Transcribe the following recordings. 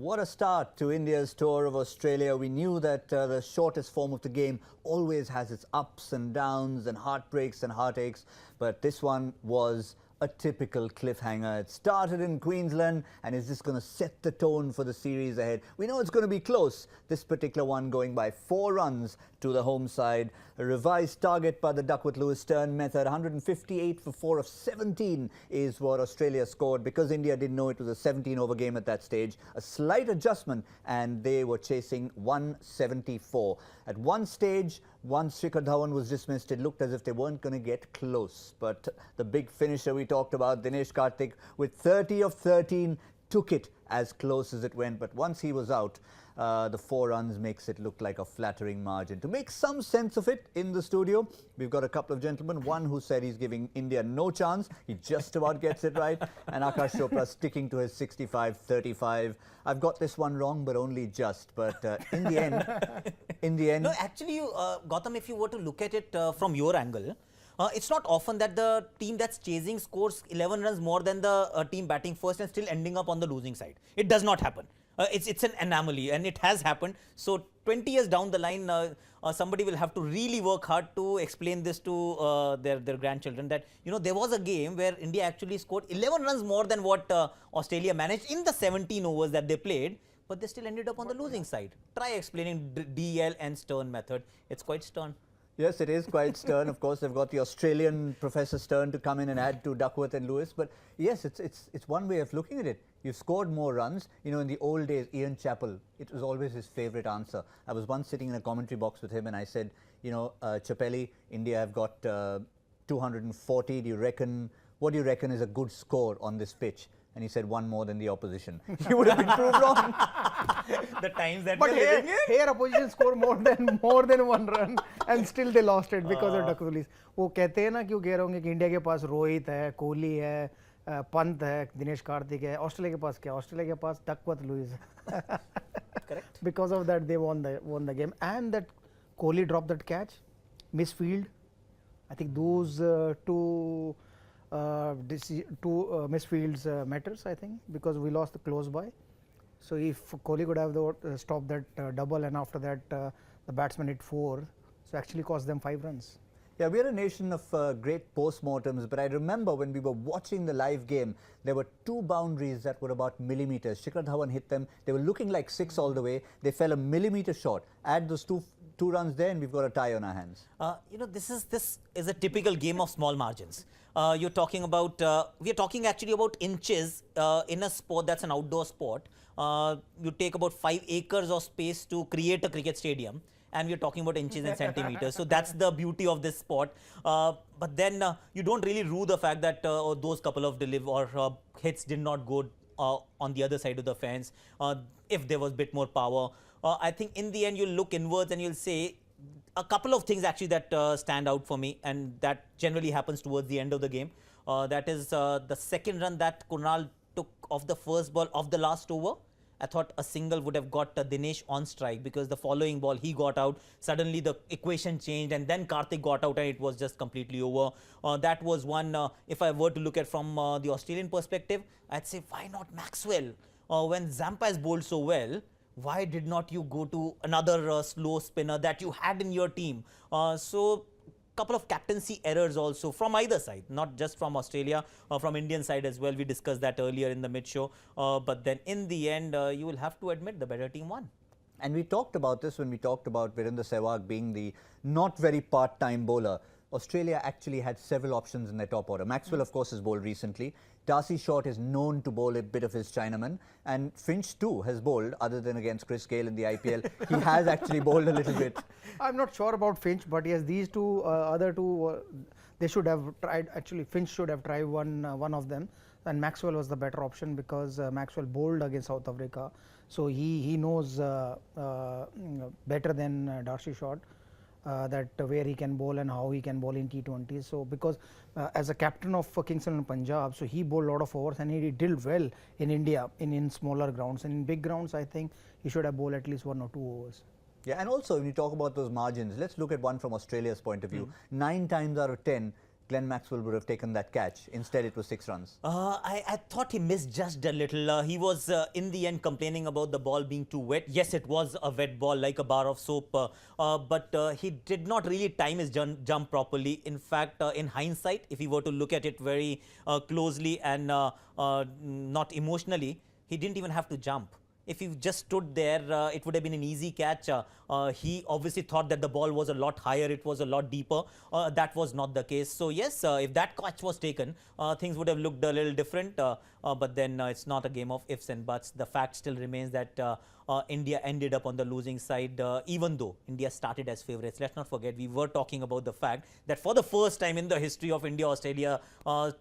What a start to India's tour of Australia. We knew that the shortest form of the game always has its ups and downs and heartbreaks and heartaches, but this one was a typical cliffhanger. It started in Queensland, and is this going to set the tone for the series ahead? We know it's going to be close. This particular one going by 4 runs to the home side. A revised target by the Duckworth-Lewis Stern method. 158 for 4 of 17 is what Australia scored. Because India didn't know it was a 17-over game at that stage, a slight adjustment, and they were chasing 174. At one stage, once Shikhar Dhawan was dismissed, it looked as if they weren't going to get close. But the big finisher we talked about, Dinesh Karthik, with 30 of 13, took it as close as it went. But once he was out, the 4 runs makes it look like a flattering margin. To make some sense of it in the studio, we've got a couple of gentlemen. One who said he's giving India no chance. He just about gets it right. And Akash Chopra sticking to his 65-35. I've got this one wrong, but only just. But in the end... No, actually, Gautam, if you were to look at it from your angle, it's not often that the team that's chasing scores 11 runs more than the team batting first and still ending up on the losing side. It does not happen. It's an anomaly, and it has happened. So 20 years down the line, somebody will have to really work hard to explain this to their grandchildren that, you know, there was a game where India actually scored 11 runs more than what Australia managed in the 17 overs that they played, but they still ended up on the losing side. Try explaining DL and Stern method. It's quite stern. Yes, it is quite stern. Of course, they've got the Australian Professor Stern to come in and add to Duckworth and Lewis. But yes, it's one way of looking at it. You've scored more runs. You know, in the old days, Ian Chappell, it was always his favourite answer. I was once sitting in a commentary box with him and I said, you know, Chappelli, India have got 240. What do you reckon is a good score on this pitch? And he said 1 more than the opposition. He would have been proved wrong. The times that but we're living in. here opposition score more than 1 run and still they lost it because of Duckworth. वो कहते हैं ना क्यों कह रहे होंगे कि India के पास रोहित है, कोहली है, पंत है, दिनेश कार्तिक है. ऑस्ट्रेलिया के पास क्या? ऑस्ट्रेलिया के पास Duckworth Lewis. Correct. Because of that they won the game, and that Kohli dropped that catch, misfield. I think those two misfields matters, I think, because we lost the close by. So if Kohli could have stopped that double, and after that the batsman hit 4, so actually cost them 5 runs. Yeah, we're a nation of great postmortems, but I remember when we were watching the live game, there were 2 boundaries that were about millimeters. Shikhar Dhawan hit them. They were looking like 6 all the way. They fell a millimeter short. Add those two runs there and we've got a tie on our hands. You know, this is a typical game of small margins. You're talking about, we are talking actually about inches in a sport that's an outdoor sport. You take about 5 acres of space to create a cricket stadium, and we're talking about inches and centimeters. So that's the beauty of this sport. But then you don't really rue the fact that those couple of hits did not go on the other side of the fence if there was a bit more power. I think in the end you'll look inwards and you'll say a couple of things actually that stand out for me, and that generally happens towards the end of the game. That is the second run that Kunal took off the first ball of the last over. I thought a single would have got Dinesh on strike, because the following ball he got out. Suddenly the equation changed, and then Karthik got out and it was just completely over. That was one, if I were to look at from the Australian perspective, I'd say why not Maxwell? When Zampa has bowled so well, why did not you go to another slow spinner that you had in your team? So couple of captaincy errors also from either side, not just from Australia, from Indian side as well. We discussed that earlier in the mid-show. But then in the end, you will have to admit the better team won. And we talked about this when we talked about Virendra Sehwag being the not very part-time bowler. Australia actually had several options in their top order. Maxwell, of course, has bowled recently. Darcy Short is known to bowl a bit of his Chinaman. And Finch, too, has bowled, other than against Chris Gale in the IPL. He has actually bowled a little bit. I'm not sure about Finch, but yes, these two, other two, they should have tried. Actually, Finch should have tried one of them. And Maxwell was the better option, because Maxwell bowled against South Africa. So he knows better than Darcy Short. That where he can bowl and how he can bowl in T20. So because as a captain of Kings and Punjab, so he bowled a lot of overs and he did well in India in smaller grounds, and in big grounds I think he should have bowled at least 1 or 2 overs. Yeah, and also when you talk about those margins, let's look at one from Australia's point of view. 9 times out of 10, Glenn Maxwell would have taken that catch. Instead, it was 6 runs. I thought he misjudged a little. He was in the end complaining about the ball being too wet. Yes, it was a wet ball like a bar of soap, but he did not really time his jump properly. In fact, in hindsight, if he were to look at it very closely and not emotionally, he didn't even have to jump. If he just stood there, it would have been an easy catch. He obviously thought that the ball was a lot higher, it was a lot deeper. That was not the case. So yes, if that catch was taken, things would have looked a little different. But then it's not a game of ifs and buts. The fact still remains that India ended up on the losing side, even though India started as favourites. Let's not forget, we were talking about the fact that for the first time in the history of India-Australia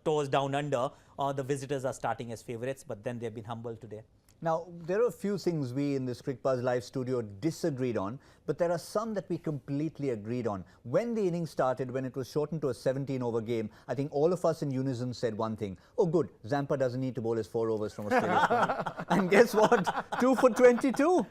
tours down under, the visitors are starting as favourites, but then they've been humbled today. Now, there are a few things we in this Crickbuzz Live studio disagreed on, but there are some that we completely agreed on. When the innings started, when it was shortened to a 17-over game, I think all of us in unison said one thing: oh good, Zampa doesn't need to bowl his 4 overs from Australia's point. And guess what? 2 for 22.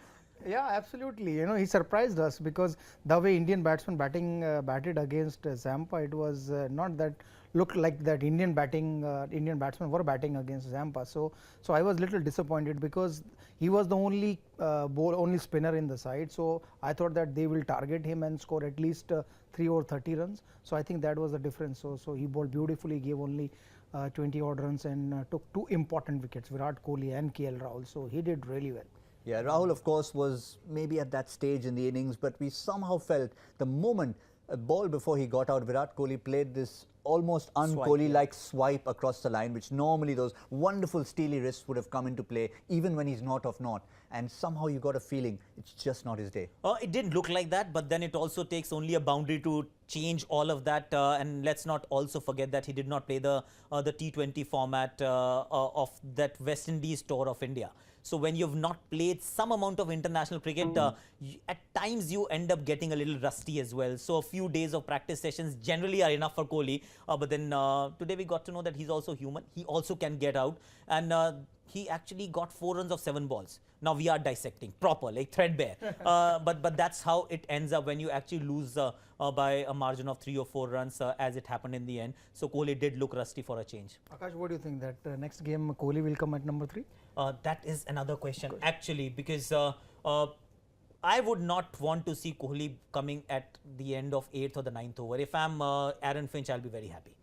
Yeah, absolutely. You know, he surprised us because the way Indian batsmen batted against Zampa, it was not that looked like that Indian batsmen were batting against Zampa. So I was little disappointed because he was the only only spinner in the side. So I thought that they will target him and score at least 3 or 30 runs. So I think that was the difference. So he bowled beautifully, gave only 20 odd runs and took 2 important wickets, Virat Kohli and KL Rahul. So he did really well. Yeah, Rahul, of course, was maybe at that stage in the innings, but we somehow felt the moment a ball before he got out, Virat Kohli played this almost un-Kohli-like swipe across the line, which normally those wonderful steely wrists would have come into play, even when he's not off not. And somehow you got a feeling it's just not his day. It didn't look like that, but then it also takes only a boundary to change all of that. And let's not also forget that he did not play the T20 format of that West Indies tour of India. So when you've not played some amount of international cricket, at times you end up getting a little rusty as well. So a few days of practice sessions generally are enough for Kohli. But then today we got to know that he's also human. He also can get out. And he actually got 4 runs of 7 balls. Now we are dissecting proper, like threadbare. But that's how it ends up when you actually lose by a margin of 3 or 4 runs, as it happened in the end. So Kohli did look rusty for a change. Akash, what do you think that next game Kohli will come at number 3? That is another question actually, because I would not want to see Kohli coming at the end of 8th or the 9th over. If I'm Aaron Finch, I'll be very happy.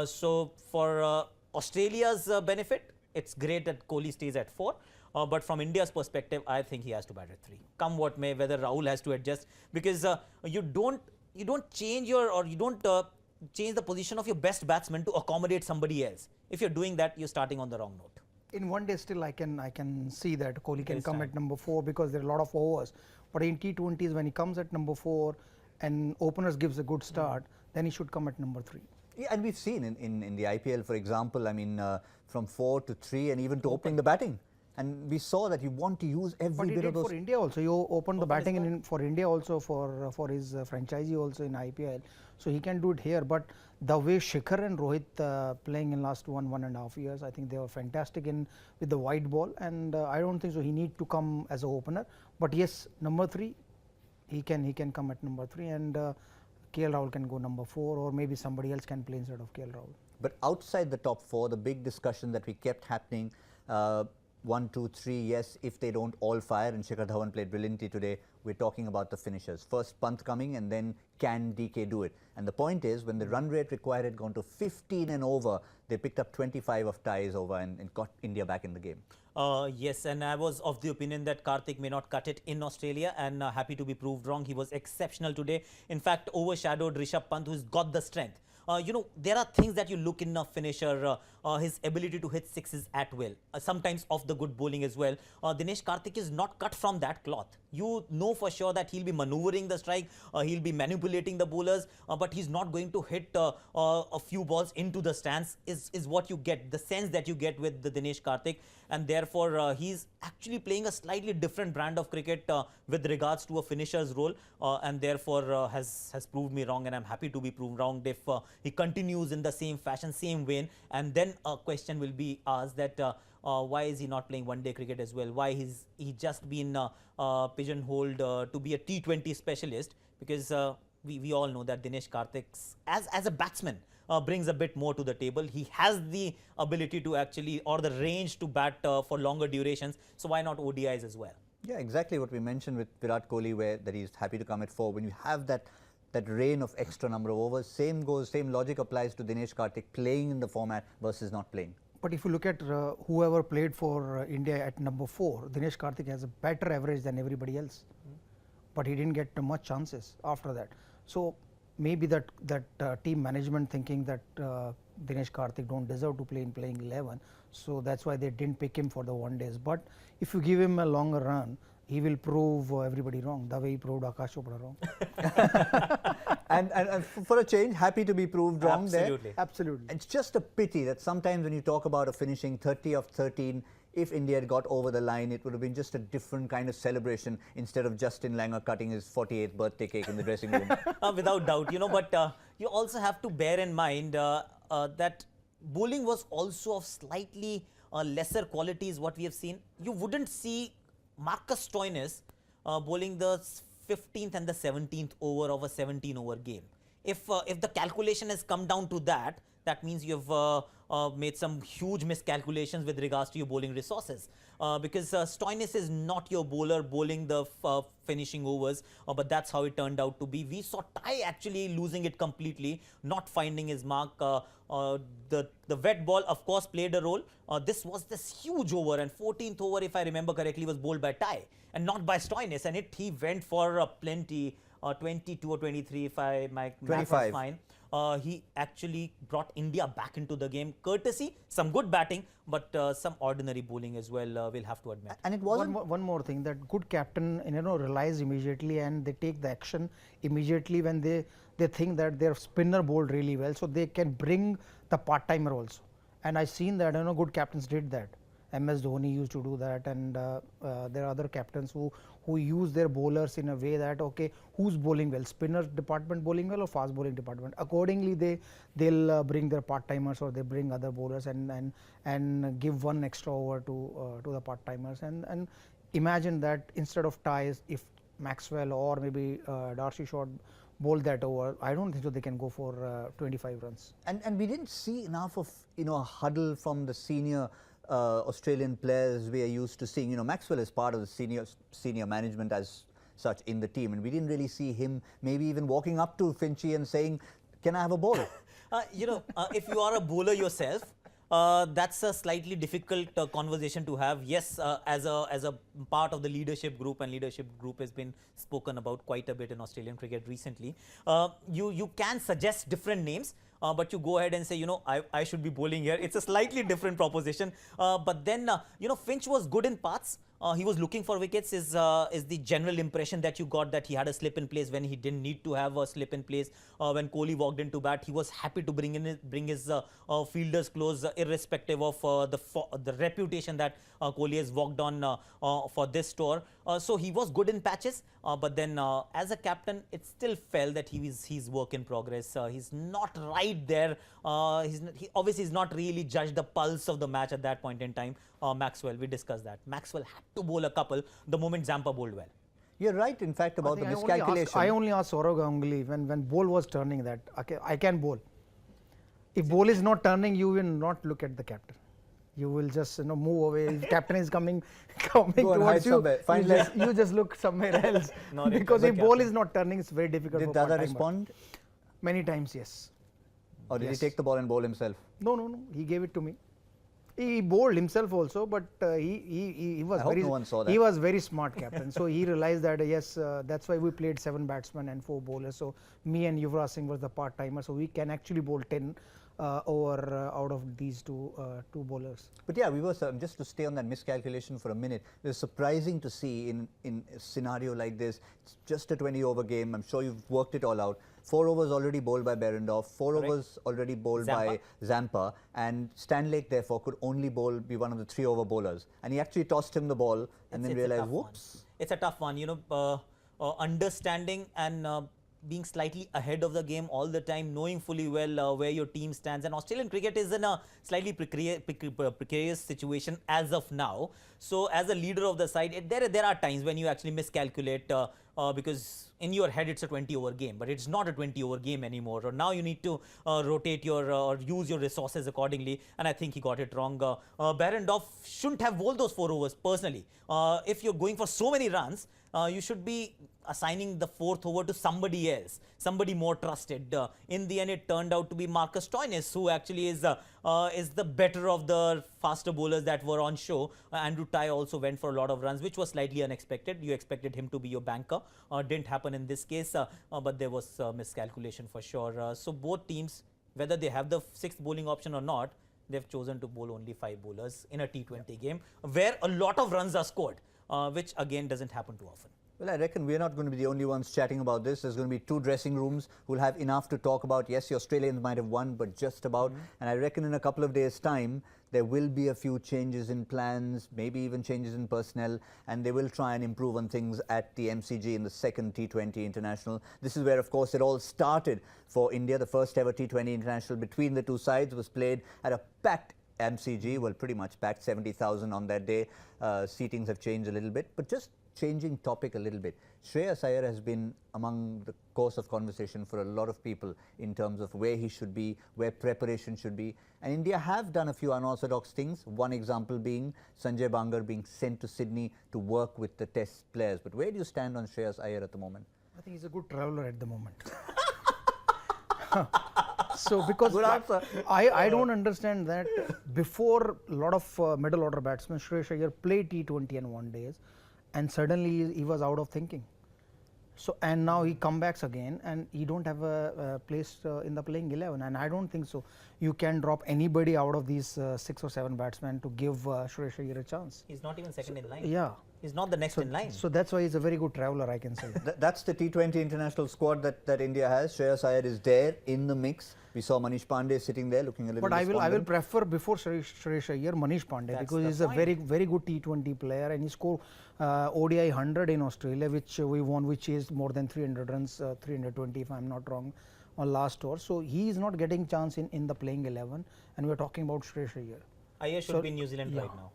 So for Australia's benefit, it's great that Kohli stays at 4. But from India's perspective, I think he has to bat at 3. Come what may, whether Rahul has to adjust, because you don't change change the position of your best batsman to accommodate somebody else. If you're doing that, you're starting on the wrong note. In one day still I can see that Kohli can come at number 4 because there are a lot of overs. But in T20s, when he comes at number 4 and openers gives a good start, then he should come at number 3. Yeah, and we've seen in the IPL, for example, I mean, from 4 to 3 and even to opening the batting. And we saw that you want to use every bit of those. For India also, you opened the batting for India also for his franchisee also in IPL. So he can do it here. But the way Shikhar and Rohit playing in last 1.5 years, I think they were fantastic with the white ball. And I don't think so he need to come as an opener. But yes, number 3, he can come at number 3, and KL Rahul can go number 4, or maybe somebody else can play instead of KL Rahul. But outside the top 4, the big discussion that we kept happening, 1, 2, 3, yes, if they don't all fire, and Shikhar Dhawan played brilliantly today, we're talking about the finishers. First Pant coming, and then can DK do it? And the point is, when the run rate required had gone to 15 and over, they picked up 25 of ties over and got India back in the game. Yes, and I was of the opinion that Karthik may not cut it in Australia, and happy to be proved wrong. He was exceptional today. In fact, overshadowed Rishabh Pant, who's got the strength. You know, there are things that you look in a finisher, his ability to hit sixes at will, sometimes off the good bowling as well. Dinesh Karthik is not cut from that cloth. You know for sure that he'll be maneuvering the strike, he'll be manipulating the bowlers, but he's not going to hit a few balls into the stands, is what you get, the sense that you get with the Dinesh Karthik. And therefore, he's actually playing a slightly different brand of cricket with regards to a finisher's role, and therefore has proved me wrong, and I'm happy to be proved wrong if he continues in the same fashion, same vein. And then a question will be asked that why is he not playing one-day cricket as well? Why he just been pigeonholed to be a T20 specialist? Because we all know that Dinesh Karthik, as a batsman, brings a bit more to the table. He has the ability to actually, or the range to bat for longer durations. So why not ODIs as well? Yeah, exactly what we mentioned with Virat Kohli, where that he's happy to come at 4. When you have that reign of extra number of overs, same logic applies to Dinesh Karthik playing in the format versus not playing. But if you look at whoever played for India at number 4, Dinesh Karthik has a better average than everybody else. But he didn't get much chances after that. So maybe that team management thinking that Dinesh Karthik don't deserve to play in playing 11. So that's why they didn't pick him for the one days. But if you give him a longer run, he will prove everybody wrong, the way he proved Akash Chopra wrong. and for a change, happy to be proved wrong Absolutely. there. Absolutely. It's just a pity that sometimes when you talk about a finishing 30 of 13, if India had got over the line, it would have been just a different kind of celebration instead of Justin Langer cutting his 48th birthday cake in the dressing room. Without doubt, but you also have to bear in mind that bowling was also of slightly lesser qualities what we have seen. You wouldn't see Marcus Stoinis bowling the 15th and the 17th over of a 17-over game. If the calculation has come down to that, that means you've made some huge miscalculations with regards to your bowling resources. Because Stoinis is not your bowler bowling the finishing overs, but that's how it turned out to be. We saw Ty actually losing it completely, not finding his mark. The wet ball, of course, played a role. This was this huge over, and 14th over, if I remember correctly, was bowled by Ty and not by Stoinis, and he went for plenty. 22 or 23, if my math is fine. He actually brought India back into the game. Courtesy, some good batting, but some ordinary bowling as well, we'll have to admit. And it wasn't... One more thing, that good captain relies immediately, and they take the action immediately when they think that their spinner bowled really well, so they can bring the part-timer also. And I've seen that good captains did that. MS Dhoni used to do that, and there are other captains who use their bowlers in a way that, okay, who's bowling well, spinner department bowling well or fast bowling department. Accordingly, they'll bring their part-timers, or they bring other bowlers and give one extra over to the part-timers. And imagine that instead of ties, if Maxwell or maybe Darcy Short bowl that over, I don't think so they can go for 25 runs. And we didn't see enough of a huddle from the senior Australian players we are used to seeing. Maxwell is part of the senior management as such in the team, and we didn't really see him maybe even walking up to Finchy and saying, "Can I have a ball?" If you are a bowler yourself, that's a slightly difficult conversation to have. Yes, as a part of the leadership group, and leadership group has been spoken about quite a bit in Australian cricket recently. You can suggest different names. But you go ahead and say, I should be bowling here. It's a slightly different proposition. But then, Finch was good in parts. He was looking for wickets is the general impression that you got, that he had a slip in place when he didn't need to have a slip in place. When Kohli walked into bat, he was happy to bring his fielders close, irrespective of the reputation that Kohli has walked on for this tour. So he was good in patches, but then as a captain, it still felt that he's work in progress. He's not right there. He obviously is not really judged the pulse of the match at that point in time. Maxwell, we discussed that. Maxwell had to bowl a couple the moment Zampa bowled well. You're right, in fact, about the miscalculation. I only asked Saurav Ganguly when ball was turning that, okay, I can bowl. If ball is not turning, you will not look at the captain. You will just move away. If captain is coming towards you, you just look somewhere else. Because if ball is not turning, it's very difficult. Did Dada respond? Many times, yes. Or did he take the ball and bowl himself? No. He gave it to me. He bowled himself also, but he was very smart captain. So he realized that yes, that's why we played 7 batsmen and 4 bowlers. So me and Yuvraj Singh was the part-timer. So we can actually bowl 10 out of these two bowlers. But yeah, we were just to stay on that miscalculation for a minute. It was surprising to see in a scenario like this. It's just a 20-over game. I'm sure you've worked it all out. 4 overs already bowled by Berendorf, 4 overs already bowled by Zampa, and Stanlake therefore could only be one of the 3-over bowlers. And he actually tossed him the ball and then realized, whoops. It's a tough one, understanding and being slightly ahead of the game all the time, knowing fully well where your team stands. And Australian cricket is in a slightly precarious situation as of now. So as a leader of the side, there are times when you actually miscalculate because in your head it's a 20-over game, but it's not a 20-over game anymore. Or now you need to rotate your or use your resources accordingly. And I think he got it wrong. Behrendorff shouldn't have bowled those 4 overs personally. If you're going for so many runs, you should be assigning the 4th over to somebody else, somebody more trusted. In the end, it turned out to be Marcus Stoinis, who actually is the better of the faster bowlers that were on show. Andrew Tye also went for a lot of runs, which was slightly unexpected. You expected him to be your banker. Didn't happen in this case, but there was miscalculation for sure. So both teams, whether they have the 6th bowling option or not, they've chosen to bowl only 5 bowlers in a T20 game where a lot of runs are scored, which again doesn't happen too often. Well, I reckon we're not going to be the only ones chatting about this. There's going to be 2 dressing rooms who'll have enough to talk about. Yes, the Australians might have won, but just about. And I reckon in a couple of days' time, there will be a few changes in plans, maybe even changes in personnel, and they will try and improve on things at the MCG in the second T20 International. This is where, of course, it all started for India. The first ever T20 International between the two sides was played at a packed MCG, well, pretty much packed, 70,000 on that day. Seatings have changed a little bit, but just changing topic a little bit. Shreyas Iyer has been among the course of conversation for a lot of people in terms of where he should be, where preparation should be. And India have done a few unorthodox things. One example being Sanjay Bangar being sent to Sydney to work with the test players. But where do you stand on Shreyas Iyer at the moment? I think he's a good traveller at the moment. So because I don't understand that before a lot of middle order batsmen, Shreyas Iyer played T20 and 1 days, and suddenly he was out of thinking. So and now he comebacks again, and he don't have a place in the playing 11, and I don't think so. You can drop anybody out of these 6 or 7 batsmen to give Shreyas Iyer a chance. He's not even second in line. Yeah. He's not the next in line. So that's why he's a very good traveller, I can say. That's the T20 international squad that India has. Shreyas Iyer is there in the mix. We saw Manish Pandey sitting there looking a little But I despondent. will prefer before Shreyas Iyer Manish Pandey, That's because the he's a point. very good T20 player, and he scored ODI 100 in Australia, which we won, which is more than 300 runs, 320 if I'm not wrong, on last tour. So he is not getting chance in the playing 11, and we are talking about Shreyas Iyer. Iyer should be in New Zealand right now.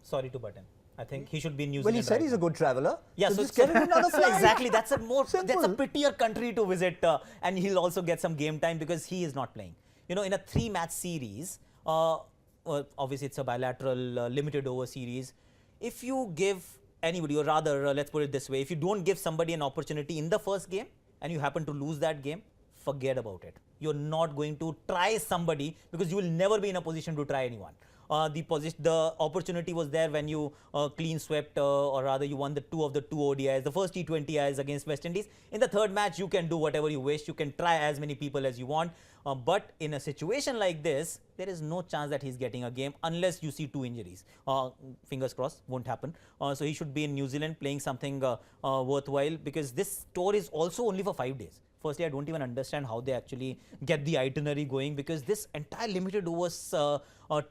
Sorry to butt in. I think he should be in New Zealand. Well, he said right he's now. a good traveller. Yeah, so so just get him another so flight. exactly. That's a Simple. prettier country to visit, and he'll also get some game time because he is not playing. You know, in a 3-match series, obviously it's a bilateral limited over series. If you give anybody, or rather, let's put it this way, if you don't give somebody an opportunity in the first game and you happen to lose that game, forget about it. You're not going to try somebody because you will never be in a position to try anyone. The opportunity was there when you clean swept, or rather you won the 2 of the 2 ODIs, the first T20Is against West Indies. In the 3rd match, you can do whatever you wish. You can try as many people as you want. But in a situation like this, there is no chance that he's getting a game unless you see 2 injuries. Fingers crossed, won't happen. So he should be in New Zealand playing something worthwhile, because this tour is also only for 5 days. Firstly, I don't even understand how they actually get the itinerary going, because this entire limited overs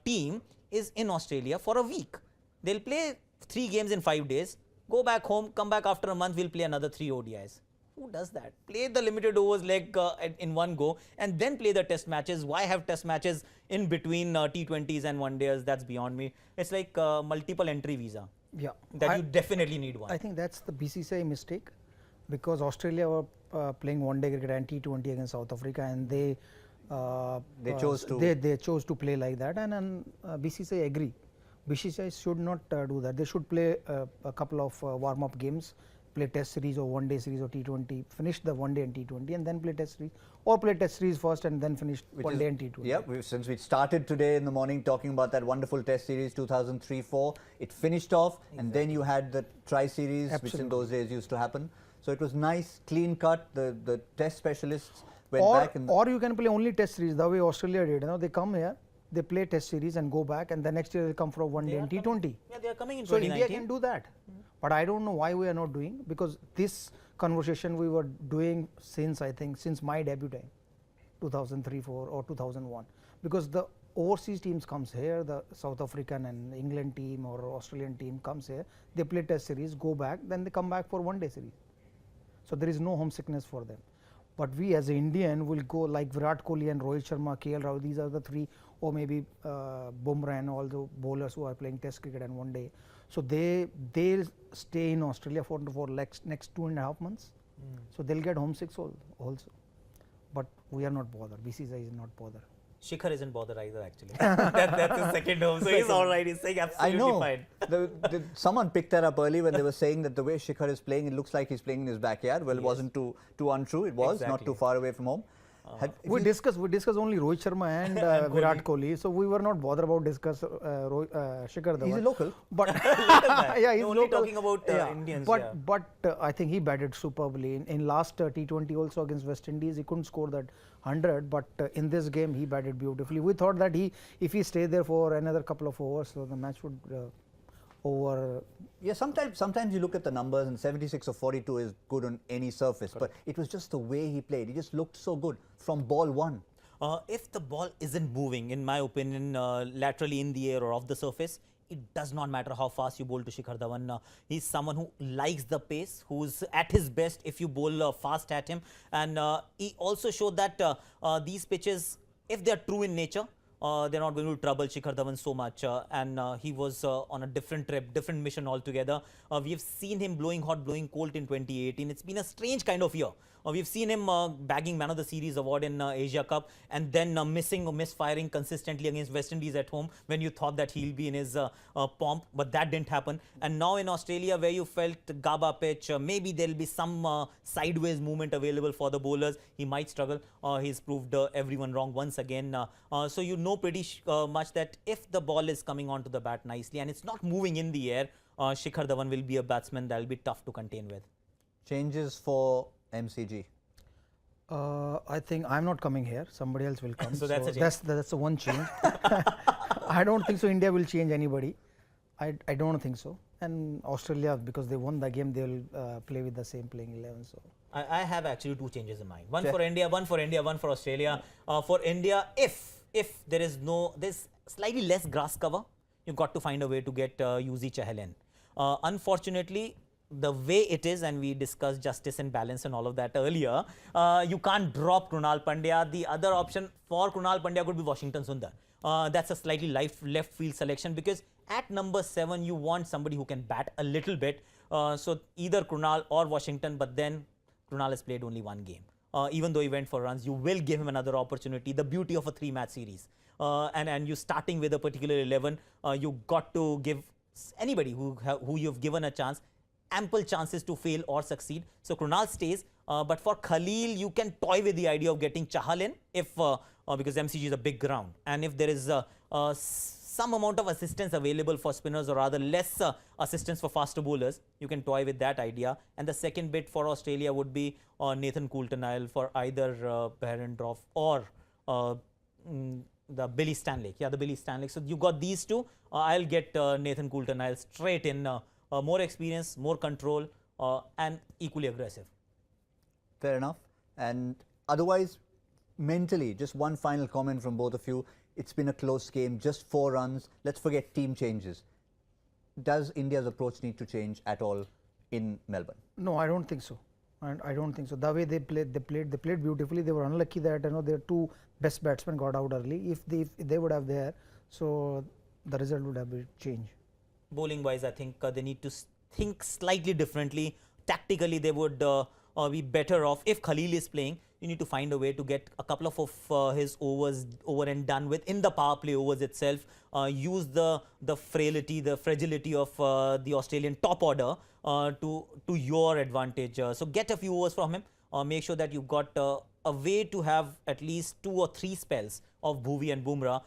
team is in Australia for a week. They'll play 3 games in 5 days, go back home, come back after a month, we'll play another 3 ODIs. Who does that? Play the limited overs leg in one go and then play the test matches. Why have test matches in between T20s and 1 days? That's beyond me. It's like multiple entry visa. Yeah. That you definitely need one. I think that's the BCCI mistake, because Australia were playing 1-day cricket and T20 against South Africa, and they chose to. They chose to play like that, and BCCI agree. BCCI should not do that. They should play a couple of warm-up games, play test series or 1-day series or T20, finish the 1-day and T20, and then play test series, or play test series first and then finish 1-day and T20. Yeah, since we started today in the morning talking about that wonderful test series 2003-04, it finished off, and then you had the tri-series, which in those days used to happen. So it was nice, clean cut. The test specialists went back. Or you can play only test series the way Australia did. You know, they come here, they play test series and go back, and the next year they come for 1-day and T20. Yeah, they are coming in So 2019. India can do that. But I don't know why we are not doing, because this conversation we were doing since, I think, since my debut time, 2003, 4 or 2001. Because the overseas teams comes here, the South African and England team or Australian team comes here, they play test series, go back, then they come back for 1-day series. So there is no homesickness for them. But we as an Indian will go like Virat Kohli and Rohit Sharma, KL Rahul, these are the 3 or maybe Bumrah and all the bowlers who are playing Test cricket and one day. So they'll stay in Australia for next 2.5 months. So they'll get homesick also. But we are not bothered. BCCI is not bothered. Shikhar isn't bothered either, actually. That's his second home, so he's all right. He's saying absolutely fine. Someone picked that up early when they were saying that the way Shikhar is playing, it looks like he's playing in his backyard. Well, it wasn't too untrue. It was not too far away from home. We discussed only Rohit Sharma and Virat Kohli, so we were not bothered about Shikhar Dhawan. He's a local, but yeah, he's only talking about Indians. But I think he batted superbly in last T20 also against West Indies. He couldn't score that 100, but in this game he batted beautifully. We thought that if he stayed there for another couple of overs, so the match would over. Yeah, sometimes you look at the numbers and 76 or 42 is good on any surface, but it was just the way he played. He just looked so good from ball one. If the ball isn't moving, in my opinion, laterally in the air or off the surface, it does not matter how fast you bowl to Shikhar Dhawan. He's someone who likes the pace, who's at his best if you bowl fast at him. And he also showed that these pitches, if they're true in nature, they're not going to trouble Shikhar Dhawan so much, and he was on a different trip, different mission altogether. We have seen him blowing hot, blowing cold in 2018. It's been a strange kind of year. We've seen him bagging Man of the Series award in Asia Cup, and then missing or misfiring consistently against West Indies at home when you thought that he'll be in his pomp, but that didn't happen. And now in Australia, where you felt Gaba pitch, maybe there'll be some sideways movement available for the bowlers. He might struggle. He's proved everyone wrong once again. So you know pretty much that if the ball is coming onto the bat nicely and it's not moving in the air, Shikhar Dhawan will be a batsman that'll be tough to contain with. Changes for MCG. I think I'm not coming here. Somebody else will come. So that's a change. That's the one change. I don't think so. India will change anybody. I don't think so. And Australia, because they won the game, they will play with the same playing 11. So I have actually two changes in mind. One for India, one for Australia. For India, if there's slightly less grass cover, you've got to find a way to get Yuzi Chahal in. Unfortunately, the way it is, and we discussed justice and balance and all of that earlier, you can't drop Krunal Pandya. The other option for Krunal Pandya could be Washington Sundar. That's a slightly left field selection, because at number 7 you want somebody who can bat a little bit. So either Krunal or Washington, but then Krunal has played only one game. Even though he went for runs, you will give him another opportunity. The beauty of a 3-match series. And you starting with a particular 11, you got to give anybody who you've given a chance ample chances to fail or succeed. So Krunal stays, but for Khalil, you can toy with the idea of getting Chahal in because MCG is a big ground, and if there is some amount of assistance available for spinners, or rather less assistance for faster bowlers, you can toy with that idea. And the second bit for Australia would be Nathan Coulter-Nile for either Behrendorff or the Billy Stanley. Yeah, the Billy Stanley. So you got these two. I'll get Nathan Coulter-Nile straight in. More experience, more control, and equally aggressive. Fair enough. And otherwise, mentally, just one final comment from both of you. It's been a close game, just 4 runs. Let's forget team changes. Does India's approach need to change at all in Melbourne? no, I don't think so. I don't think so. The way they played beautifully. They were unlucky that their 2 best batsmen got out early. If they would have there, so the result would have been changed. Bowling wise, I think they need to think slightly differently. Tactically, they would be better off. If Khalil is playing, you need to find a way to get a couple of his overs over and done with in the power play overs itself. Use the frailty, the fragility of the Australian top order to your advantage. So get a few overs from him. Make sure that you've got a way to have at least 2 or 3 spells of Bhuvi and Bumrah.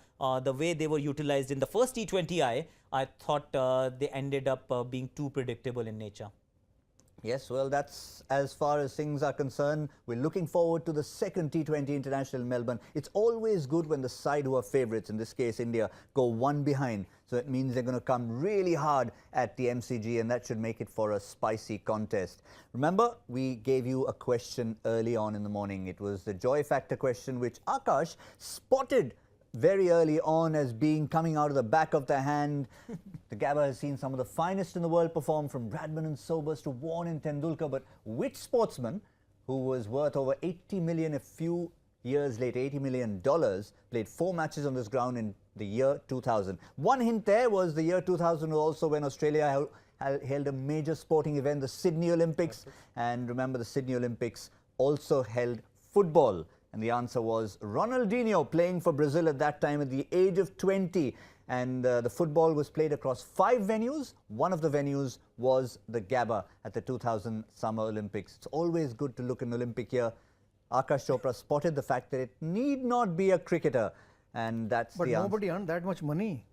The way they were utilized in the first T20I, I thought they ended up being too predictable in nature. Yes, well, that's as far as things are concerned. We're looking forward to the second T20 International in Melbourne. It's always good when the side who are favourites, in this case India, go 1 behind. So it means they're going to come really hard at the MCG, and that should make it for a spicy contest. Remember, we gave you a question early on in the morning. It was the joy factor question, which Akash spotted very early on as being coming out of the back of the hand. The Gabba has seen some of the finest in the world perform, from Bradman and Sobers to Warne and Tendulkar, but which sportsman who was worth over 80 million a few years later, $80 million, played 4 matches on this ground in the year 2000. One hint there was the year 2000 was also when Australia held a major sporting event, the Sydney Olympics. And remember, the Sydney Olympics also held football. And the answer was Ronaldinho, playing for Brazil at that time at the age of 20. And the football was played across 5 venues. One of the venues was the Gabba at the 2000 Summer Olympics. It's always good to look in Olympic year. Akash Chopra spotted the fact that it need not be a cricketer. And that's But the answer. nobody earned that much money.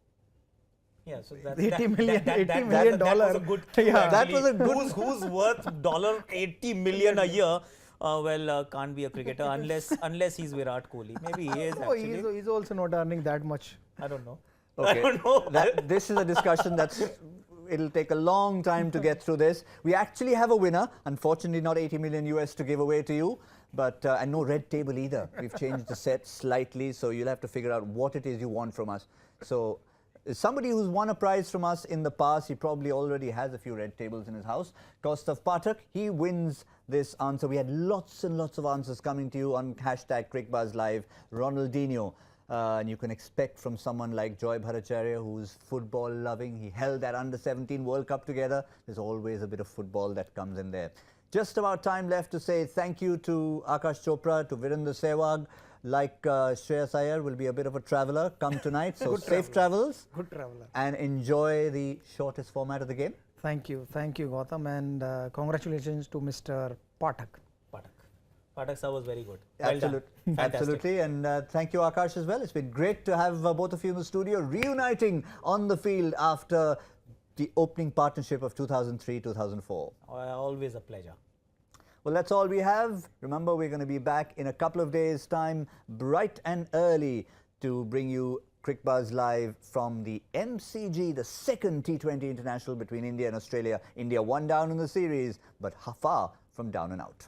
Yeah, so that's, $80 million that was a good clue, Yeah. That was a good- who's worth $80 million a year? Can't be a cricketer unless he's Virat Kohli. Maybe he is Oh, actually. he's also not earning that much. I don't know. Okay. I don't know. This is a discussion it'll take a long time to get through this. We actually have a winner. Unfortunately, not 80 million US to give away to you, but and no red table either. We've changed the set slightly, so you'll have to figure out what it is you want from us. So somebody who's won a prize from us in the past, he probably already has a few red tables in his house. Kaustav Pathak, he wins this answer. We had lots and lots of answers coming to you on hashtag CrickBuzzLive. Ronaldinho. And you can expect from someone like Joy Bhattacharya, who's football loving. He held that under-17 World Cup together. There's always a bit of football that comes in there. Just about time left to say thank you to Akash Chopra, to Virendra Sehwag. Like Shreyas Iyer will be a bit of a traveller come tonight. So safe travels. Good traveller. And enjoy the shortest format of the game. Thank you, Gautam, and congratulations to Mr. Pathak. Pathak sir was very good. Absolutely. Well done. Fantastic. Absolutely. And thank you, Akash, as well. It's been great to have both of you in the studio, reuniting on the field after the opening partnership of 2003-2004. Always a pleasure. Well, that's all we have. Remember, we're going to be back in a couple of days' time, bright and early, to bring you CrickBuzz Live from the MCG, the second T20 international between India and Australia. India 1 down in the series, but far from down and out.